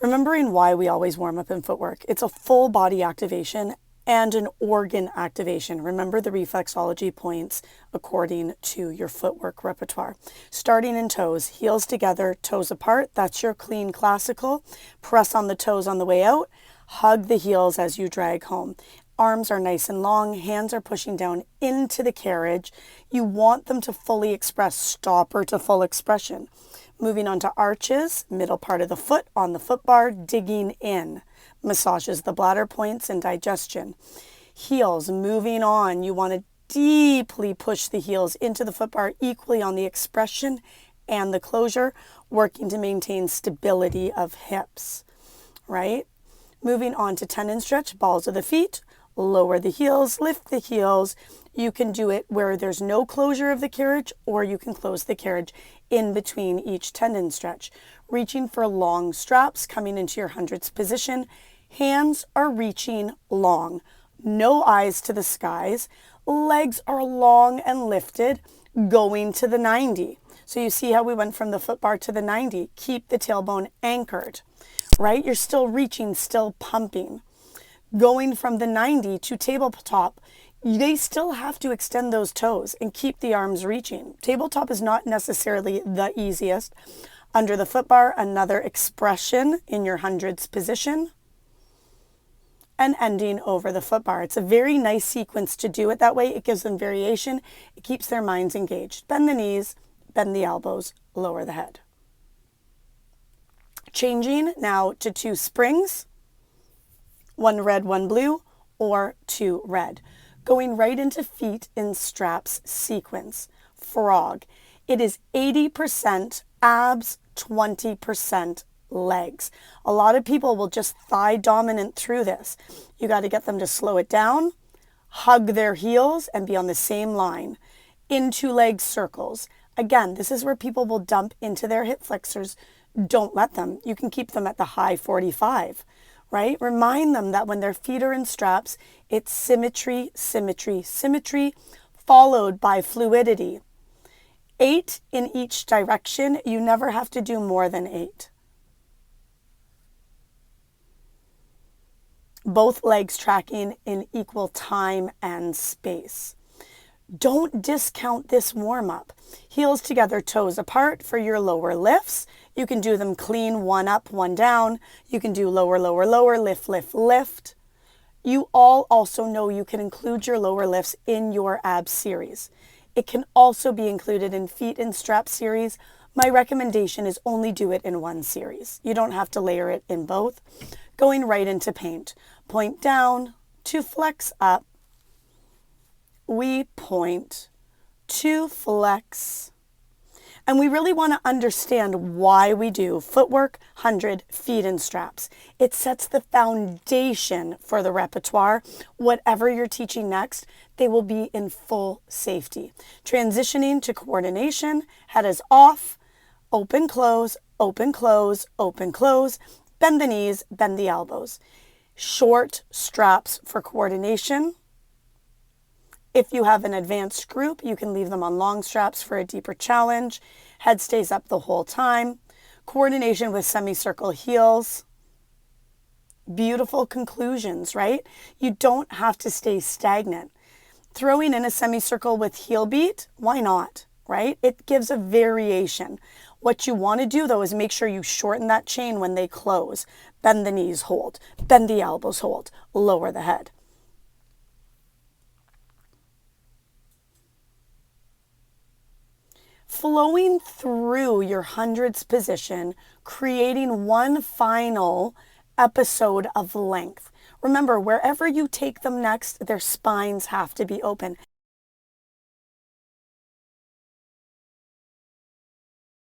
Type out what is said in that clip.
Remembering why we always warm up in footwork. It's a full body activation and an organ activation. Remember the reflexology points according to your footwork repertoire. Starting in toes, heels together, toes apart. That's your clean classical. Press on the toes on the way out. Hug the heels as you drag home. Arms are nice and long. Hands are pushing down into the carriage. You want them to fully express, stopper to full expression. Moving on to arches, middle part of the foot on the foot bar, digging in. Massages the bladder points and digestion. Heels, moving on. You want to deeply push the heels into the foot bar equally on the expression and the closure, working to maintain stability of hips, right? Moving on to tendon stretch, balls of the feet, lower the heels, lift the heels. You can do it where there's no closure of the carriage, or you can close the carriage in between each tendon stretch. Reaching for long straps, coming into your hundreds position. Hands are reaching long, no eyes to the skies. Legs are long and lifted, going to the 90. So you see how we went from the foot bar to the 90. Keep the tailbone anchored, right? You're still reaching, still pumping. Going from the 90 to tabletop, they still have to extend those toes and keep the arms reaching. Tabletop is not necessarily the easiest. Under the foot bar, another expression in your hundreds position, and ending over the foot bar. It's a very nice sequence to do it that way. It gives them variation. It keeps their minds engaged. Bend the knees, bend the elbows, lower the head. Changing now to 2 springs, 1 red, 1 blue, or 2 red. Going right into feet in straps sequence. Frog. It is 80% abs, 20% legs. A lot of people will just thigh dominant through this. You got to get them to slow it down, hug their heels, and be on the same line. Into leg circles. Again, this is where people will dump into their hip flexors. Don't let them. You can keep them at the high 45, right? Remind them that when their feet are in straps, it's symmetry, symmetry, symmetry, followed by fluidity. 8 in each direction. You never have to do more than 8. Both legs tracking in equal time and space. Don't discount this warm-up. Heels together, toes apart for your lower lifts. You can do them clean, 1 up, 1 down. You can do lower, lower, lower, lift, lift, lift. You all also know you can include your lower lifts in your abs series. It can also be included in feet and strap series. My recommendation is only do it in 1 series. You don't have to layer it in both. Going right into paint. Point down to flex up. We point to flex. And we really want to understand why we do footwork, 100, feet and straps. It sets the foundation for the repertoire. Whatever you're teaching next, they will be in full safety. Transitioning to coordination, head is off, open, close, open, close, open, close, bend the knees, bend the elbows. Short straps for coordination. If you have an advanced group, you can leave them on long straps for a deeper challenge. Head stays up the whole time. Coordination with semicircle heels. Beautiful conclusions, right? You don't have to stay stagnant. Throwing in a semicircle with heel beat, why not, right? It gives a variation. What you want to do, though, is make sure you shorten that chain when they close. Bend the knees, hold. Bend the elbows, hold. Lower the head. Flowing through your hundreds position, creating one final episode of length. Remember, wherever you take them next, their spines have to be open.